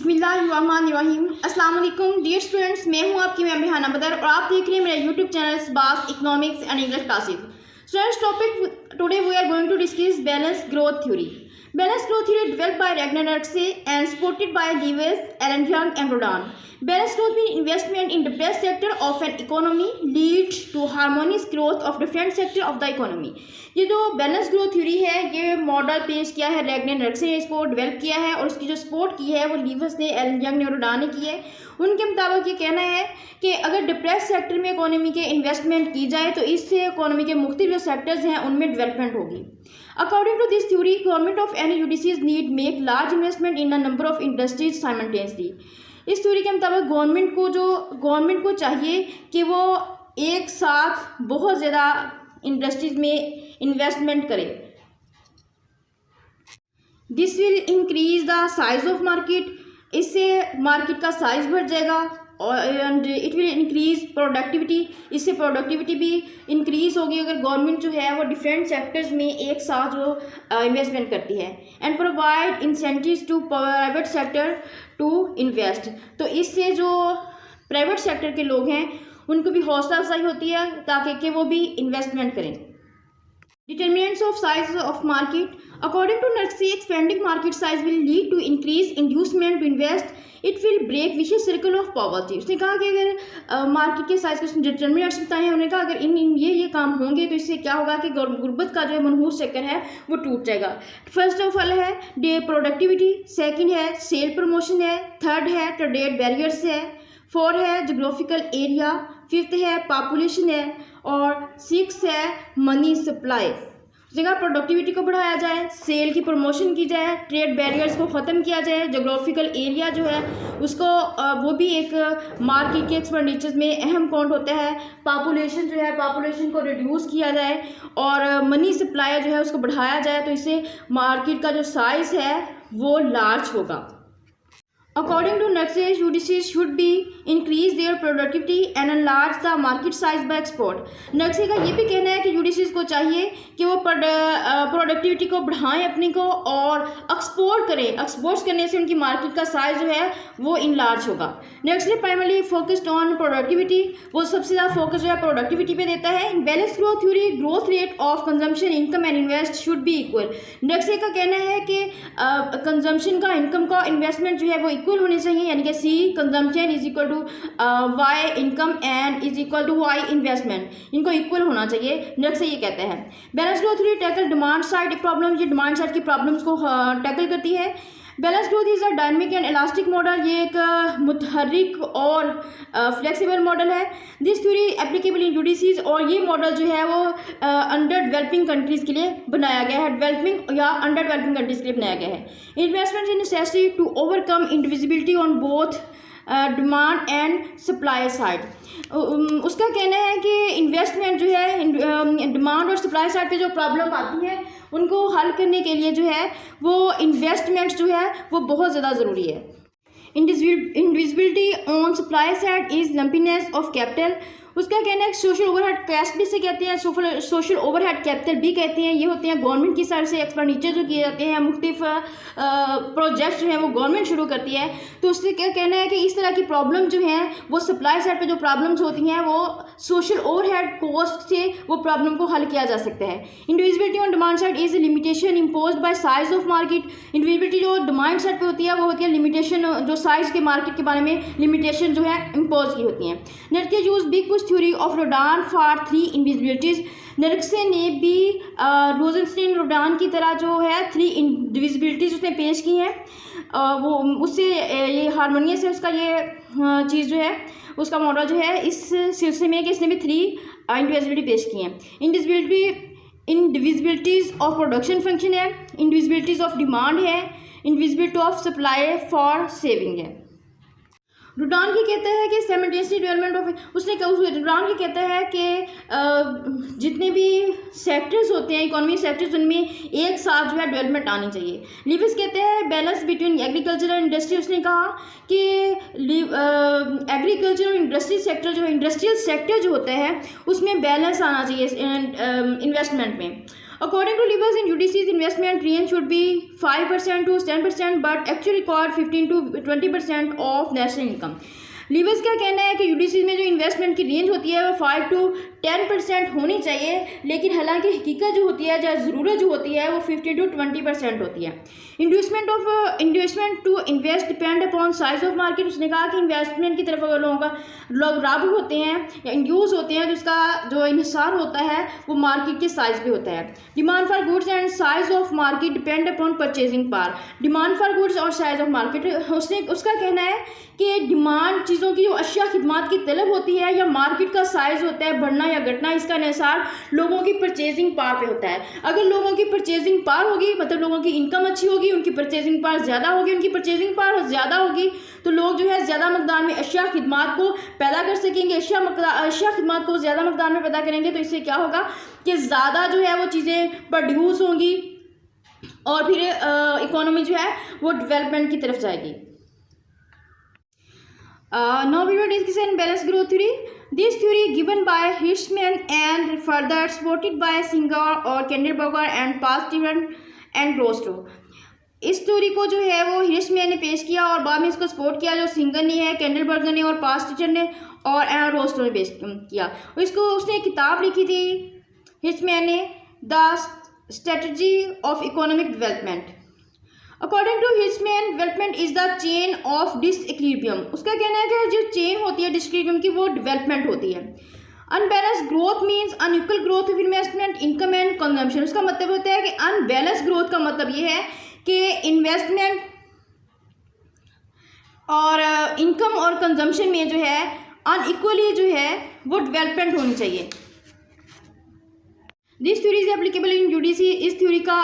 बिस्मिल्लाहिर्रहमानिर्रहीम। अस्सलाम वालेकुम डियर स्टूडेंट्स, मैं हूं आपकी मैम रिहाना बदर और आप देख रहे हैं मेरा YouTube channel SBAS economics and English classes. Students, topic today we are going to discuss balance growth theory. Balanced growth theory developed by Ragnar Nurse and supported by Lewis, Alan Young and Rodin. Balanced growth means investment in the best sector of an economy leads to harmonious growth of different sector of the economy. ये जो balance growth theory है ये model पेश किया है Ragnar नर्से ने, इसको डेवलप किया है और उसकी जो सपोर्ट की है वो लीवस ने, एलन यंग ने, रोडान ने की है। उनके मुताबिक ये कहना है कि अगर डिप्रेस सेक्टर में इकोनॉमी के इन्वेस्टमेंट की जाए तो इससे इकोनॉमी के मुख्तलिफ जो सेक्टर्स हैं उनमें डेवलपमेंट होगी। According to this theory, government of any UDCs need make large investment in a number of industries simultaneously. इस थ्योरी के मुताबिक गवर्नमेंट को चाहिए कि वो एक साथ बहुत ज़्यादा इंडस्ट्रीज में इन्वेस्टमेंट करे। This will increase the size of market, इससे मार्केट का साइज बढ़ जाएगा and it will increase productivity, इससे प्रोडक्टिविटी भी इंक्रीज होगी अगर गवर्नमेंट जो है वो डिफरेंट सेक्टर्स में एक साथ जो इन्वेस्टमेंट करती है। And provide incentives to private sector to invest, तो इससे जो प्राइवेट सेक्टर के लोग हैं उनको भी हौसला अफजाई होती है ताकि कि वो भी इन्वेस्टमेंट करें। Determinants of size of market. According to Nurse, expanding market size will lead to increased inducement to invest. It will break vicious circle of poverty. उसने कहा कि अगर मार्केट के साइज के डिटर्मिनेंट्स बताए हैं, उन्होंने कहा अगर इन ये काम होंगे तो इससे क्या होगा कि गुर्बत का जो मनहूस चक्कर है वो टूट जाएगा। फर्स्ट ऑफ ऑल है डे प्रोडक्टिविटी, सेकंड है सेल प्रमोशन है, थर्ड है ट्रेड बैरियर्स है, फोर है जोग्राफिकल एरिया, फिफ्थ है पॉपुलेशन है और सिक्स है मनी सप्लाई। जगह प्रोडक्टिविटी को बढ़ाया जाए, सेल की प्रमोशन की जाए, ट्रेड बैरियर्स को ख़त्म किया जाए, जोग्राफिकल एरिया जो है उसको वो भी एक मार्केट के एक्सपेंडिचर्स में अहम काउंट होता है, पॉपुलेशन जो है पॉपुलेशन को रिड्यूस किया जाए और मनी सप्लाई जो है उसको बढ़ाया जाए, तो इससे मार्केट का जो साइज़ है वो लार्ज होगा। According to Nurse, UDCs should be increase their productivity and enlarge the market size by export. Nurse का ये भी कहना है कि UDCs को चाहिए कि वो प्रोडक्टिविटी को बढ़ाएं अपनी को और एक्सपोर्ट करें। एक्सपोर्ट्स करने से उनकी मार्केट का साइज जो है वो इनलार्ज होगा। नेक्स्ट ने प्राइमरली फोकस्ड ऑन प्रोडक्टिविटी, वो सबसे ज़्यादा फोकस जो है प्रोडक्टिविटी पे देता है। In balance growth theory growth rate of consumption income and invest should be equal. Next का कहना है कि कंजम्पशन का इनकम का इन्वेस्टमेंट जो है वो इक्वल होने चाहिए, यानी कि C consumption is equal to Y income and is equal to Y investment, इनको इक्वल होना चाहिए। नेक्स्ट ये कहते हैं balance growth theory tackle demand side problem, ये डिमांड साइड की प्रॉब्लम्स को टैकल करती है। Balance growth is a dynamic and elastic model, ये एक मुतहर्रिक और फ्लेक्सिबल मॉडल है। This theory applicable in UDCs, और ये मॉडल जो है वो अंडर डेवलपिंग कंट्रीज़ के लिए बनाया गया है, डेवलपिंग या अंडर डेवलपिंग कंट्रीज़ के लिए बनाया गया है। Investment is necessary to overcome indivisibility on both demand and supply side. उसका कहना है कि इन्वेस्टमेंट जो है डिमांड और सप्लाई साइड पे जो प्रॉब्लम आती है उनको हल करने के लिए जो है वो इन्वेस्टमेंट जो है वो बहुत ज़्यादा ज़रूरी है। Indivisibility on supply side is lumpiness of capital, उसका कहना है सोशल ओवरहेड कैश भी से कहते हैं, सोशल ओवरहेड कैपिटल भी कहते हैं। ये होते हैं गवर्नमेंट की साइड से एक्सपेंडिचर जो किए जाते हैं, मुख्तलिफ प्रोजेक्ट्स जो हैं वो गवर्नमेंट शुरू करती है, तो उससे क्या कहना है कि इस तरह की प्रॉब्लम जो हैं वो सप्लाई साइड पे जो प्रॉब्लम्स होती हैं वो सोशल ओवरहेड कॉस्ट से वो प्रॉब्लम को हल किया जा सकता है। Indivisibility on demand side is limitation imposed by size of market, indivisibility जो डिमांड साइड पे होती है वो होती है लिमिटेशन, जो साइज के मार्केट के बारे में लिमिटेशन जो है इम्पोज की होती हैं। नेट के use big push theory of Rodan for three indivisibilities, Nurkse ने भी रोजेनस्टीन रोडान की तरह जो है थ्री इंडिविजिबिलिटीज उसने पेश की हैं, वो उससे ये हारमोनियस है उसका ये चीज़ जो है उसका मॉडल जो है इस सिलसिले में कि इसने भी थ्री इंडिविजिबिलिटी पेश की हैं। इंडिविजिबिलिटीज़ ऑफ प्रोडक्शन फंक्शन है, इंडिविजिबिलिटीज़ ऑफ डिमांड है, इंडिविजिबिलिटी ऑफ सप्लाई फॉर सेविंग है। रुडान की कहता है कि साइमल्टेनियसली डेवलपमेंट ऑफ, उसने रुडान की कहता है कि जितने भी सेक्टर्स होते हैं इकोनॉमिक सेक्टर्स उनमें एक साथ जो है डेवलपमेंट आनी चाहिए। लिविस कहते हैं balance between agriculture and industry, उसने कहा कि एग्रीकल्चर और इंडस्ट्री सेक्टर जो इंडस्ट्रियल सेक्टर जो होता है उसमें बैलेंस आना चाहिए इन्वेस्टमेंट में। According to Livers in UDC's investment range should be 5% to 10%, but actually required 15 to 20% of national income. Levers क्या कहना है कि यूडीसी में जो इन्वेस्टमेंट की रेंज होती है वो 5 to 10% होनी चाहिए, लेकिन हालांकि हकीकत जो होती है या ज़रूरत जो होती है वो 15 to 20% होती है। Investment to invest depend upon size of market. उसने कहा कि इन्वेस्टमेंट की तरफ अगर लोग रागब होते हैं या इंड्यूस होते हैं तो उसका जो इन्हिसार होता है वो मार्केट के साइज पे होता है। Demand for goods and size of market depend upon purchasing power. Demand for goods और साइज ऑफ मार्केट, उसका कहना है कि डिमांड चीज़ों की जो अशिया खिदमात की तलब होती है या मार्केट का साइज़ होता है बढ़ना या घटना, इसका इन्हिसार लोगों की परचेजिंग पावर पे होता है। अगर लोगों की परचेजिंग पावर होगी मतलब लोगों की इनकम अच्छी होगी, उनकी परचेजिंग पावर ज़्यादा होगी, उनकी परचेजिंग पावर ज़्यादा होगी तो लोग जो है ज़्यादा मकदार में अशिया खिदमात को पैदा कर सकेंगे। अशिया खिदमात को ज़्यादा मकदार में पैदा करेंगे तो इससे क्या होगा कि ज़्यादा जो है वो चीज़ें प्रोड्यूस होंगी और फिर इकोनॉमी जो है वो डेवलपमेंट की तरफ जाएगी। Now we will discuss in balanced growth theory. This theory given by Hirschman and further supported by Singer और Kindleberger and Pastivan and Grosstow. इस थ्योरी को जो है वो हिर्शमैन ने पेश किया और बाद में इसको सपोर्ट किया जो सिंगर ने है, कैंडलबर्गर ने और पास्टिचर ने और रोस्टो ने पेश किया। और इसको उसने किताब लिखी थी हिर्शमैन ने, the strategy of economic development. According to Hirschman development is the chain of disequilibrium. उसका कहना है कि जो चेन होती है डिसइक्विलिब्रियम की वो डेवलपमेंट होती है। Unbalance growth means unequal growth of investment, income and consumption. उसका मतलब होता है कि अनबैलेंस ग्रोथ का मतलब ये है कि इन्वेस्टमेंट और इनकम और कंजम्पशन में जो है अनइक्वली जो है वो डेवलपमेंट होनी चाहिए। This theory is applicable in UDC. इस थ्योरी का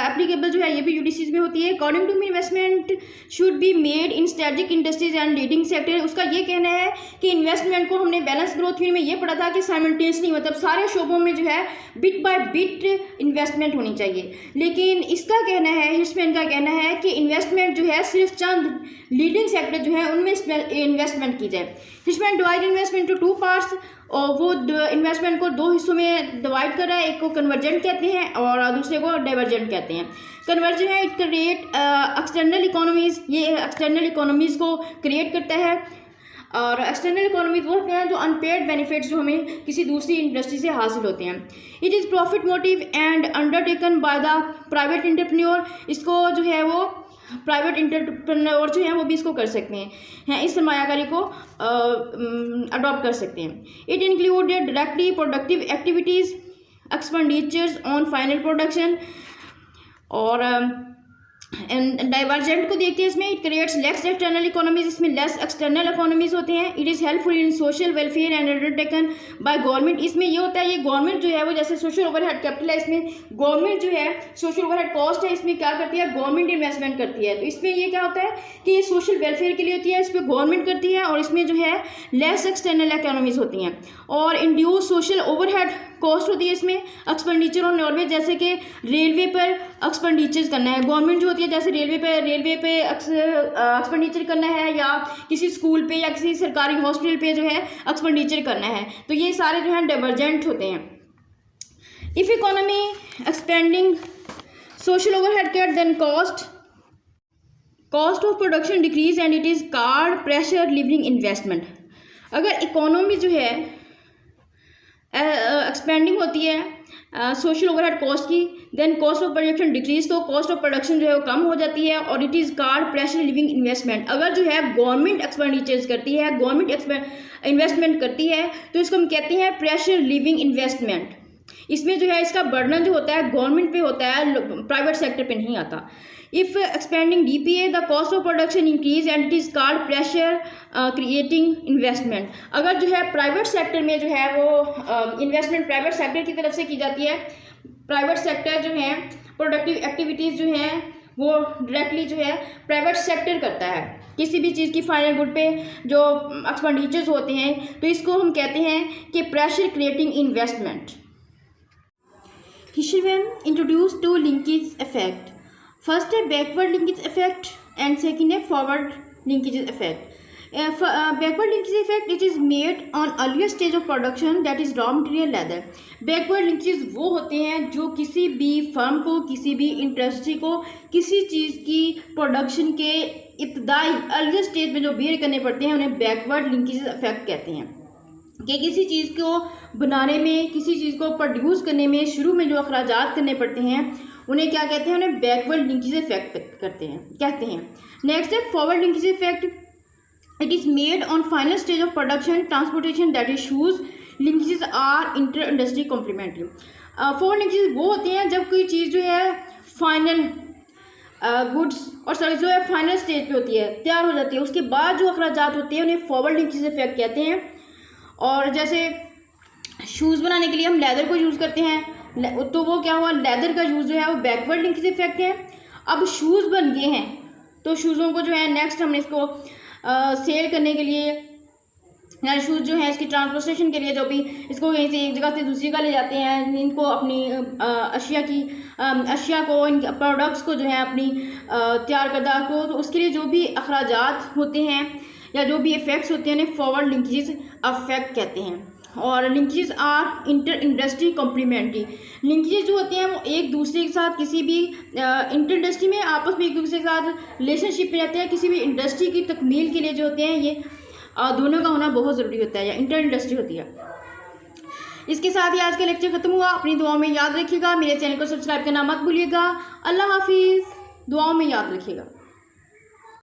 एप्लीकेबल जो है ये भी यूडीसी में होती है। According to me investment should be made in strategic industries and leading sector. उसका ये कहना है कि इन्वेस्टमेंट को हमने बैलेंस ग्रोथ थ्योरी में ये पढ़ा था कि साइमल्टेनियसली मतलब सारे शोबों में जो है बिट बाय बिट इन्वेस्टमेंट होनी चाहिए, लेकिन इसका कहना है हिर्शमैन का कहना है कि इन्वेस्टमेंट जो है सिर्फ चंद लीडिंग सेक्टर जो है उनमें इन्वेस्टमेंट की जाए। हिर्शमैन डिवाइड इन्वेस्टमेंट टू 2 पार्ट्स और वो इन्वेस्टमेंट को 2 हिस्सों में डिवाइड कर रहा है। एक को कन्वर्जेंट कहते हैं और दूसरे को डाइवर्जेंट कहते हैं। कन्वर्जेंट है इट क्रिएट एक्सटर्नल इकोनॉमीज़, ये एक्सटर्नल इकोनॉमीज़ को क्रिएट करता है और एक्सटर्नल इकोनॉमीज वो होते हैं जो अनपेड बेनिफिट्स जो हमें किसी दूसरी इंडस्ट्री से हासिल होते हैं। It is profit motive and undertaken by the private entrepreneur. इसको जो है वो प्राइवेट एंटरप्रेन्योर जो हैं वो भी इसको कर सकते हैं इस सरमायाकारी को अडॉप्ट कर सकते हैं। It included directly productive activities, expenditures on final production और डाइवर्जेंट को देखते हैं इसमें it creates less external economies, इसमें लेस एक्सटर्नल इकोनॉमीज होते हैं। It is helpful in social welfare and undertaken by government. इसमें ये होता है ये गवर्नमेंट जो है वो जैसे सोशल ओवरहेड कैपिटल है, इसमें गवर्नमेंट जो है सोशल ओवरहेड कॉस्ट है इसमें क्या करती है गवर्नमेंट इन्वेस्टमेंट करती है। तो इसमें ये क्या होता है कि ये सोशल वेलफेयर के लिए होती है, इस पर गवर्नमेंट करती है और इसमें जो है लेस एक्सटर्नल इकोनॉमीज होती हैं और इंड्यूस सोशल ओवरहेड कॉस्ट होती है इसमें एक्सपेंडिचर ऑन नॉर्वे, जैसे कि रेलवे पर एक्सपेंडिचर्स करना है गवर्नमेंट जो होती है, जैसे रेलवे पे एक्सपेंडिचर करना है या किसी स्कूल पे या किसी सरकारी हॉस्पिटल पे जो है एक्सपेंडिचर करना है, तो ये सारे जो हैं डाइवर्जेंट होते हैं। If economy expending social overhead cut then cost of production decrease and it is called pressure living investment. अगर इकोनॉमी जो है एक्सपेंडिंग होती है सोशल ओवरहेड कॉस्ट की, then cost of production decrease, तो कॉस्ट ऑफ प्रोडक्शन जो है वो कम हो जाती है और it is called pressure living investment. अगर जो है गवर्नमेंट एक्सपेंडिचर्स करती है, गवर्नमेंट इन्वेस्टमेंट करती है तो इसको हम कहते हैं प्रेशर लिविंग इन्वेस्टमेंट। इसमें जो है इसका बर्डन जो होता है गवर्नमेंट पे होता है, प्राइवेट सेक्टर पे नहीं आता। If expanding DPA the cost of production increase and it is called pressure creating investment. अगर जो है प्राइवेट सेक्टर में जो है वो इन्वेस्टमेंट प्राइवेट सेक्टर की तरफ से की जाती है, प्राइवेट सेक्टर जो है प्रोडक्टिव एक्टिविटीज़ जो हैं वो डायरेक्टली जो है प्राइवेट सेक्टर करता है किसी भी चीज़ की फाइनल गुड पे जो एक्सपेंडिचर्स होते हैं, तो इसको हम कहते हैं कि pressure creating investment. Hirschman introduced 2 linkage effect. First a backward linkage effect and second a forward linkage effect. Backward linkage effect it is made on earlier stage of production that is raw material leather. Backward linkage वो होते हैं जो किसी भी firm को, किसी भी industry को किसी चीज़ की प्रोडक्शन के इब्तदाई अर्लियर स्टेज में जो बेयर करने पड़ते हैं उन्हें बैकवर्ड लिंकेज इफेक्ट कहते हैं। कि किसी चीज़ को बनाने में, किसी चीज़ को प्रोड्यूस करने में शुरू में जो अखराजात करने पड़ते हैं उन्हें क्या कहते हैं, उन्हें बैकवर्ड लिंकेज इफेक्ट कहते हैं। नेक्स्ट है forward linkage effect. It is made on final stage of production transportation that is shows linkages are inter industry complementary. Forward linkages वो होते हैं जब कोई चीज़ जो है फाइनल गुड्स और सर्विस जो है फाइनल स्टेज पे होती है, तैयार हो जाती है, उसके बाद जो अखराजात होते हैं उन्हें फॉरवर्ड लिंकेज इफेक्ट कहते हैं। और जैसे शूज़ बनाने के लिए हम लेदर को यूज़ करते हैं, तो वो क्या हुआ, लेदर का यूज़ जो है वो बैकवर्ड लिंकेज इफेक्ट है। अब शूज़ बन गए हैं तो शूज़ों को जो है नेक्स्ट हमने इसको सेल करने के लिए या शूज़ जो है इसकी ट्रांसपोर्टेशन के लिए जो भी इसको कहीं से एक जगह से दूसरी जगह ले जाते हैं, इनको अपनी अशिया को, इन प्रोडक्ट्स को जो है अपनी तैयार करदा को, तो उसके लिए जो भी अखराजात होते हैं या जो भी इफ़ेक्ट्स होते हैं उन्हें फॉरवर्ड लिंकेज इफेक्ट कहते हैं। और linkages are inter industry complementary. Linkages जो होते हैं वो एक दूसरे के साथ किसी भी इंटर इंडस्ट्री में आपस में एक दूसरे के साथ रिलेशनशिप में रहते हैं। किसी भी इंडस्ट्री की तकमील के लिए जो होते हैं ये दोनों का होना बहुत ज़रूरी होता है, या इंटर इंडस्ट्री होती है। इसके साथ ही आज का लेक्चर ख़त्म हुआ। अपनी दुआओं में याद रखिएगा, मेरे चैनल को सब्सक्राइब करना मत भूलिएगा। अल्लाह हाफिज़। दुआओं में याद रखिएगा।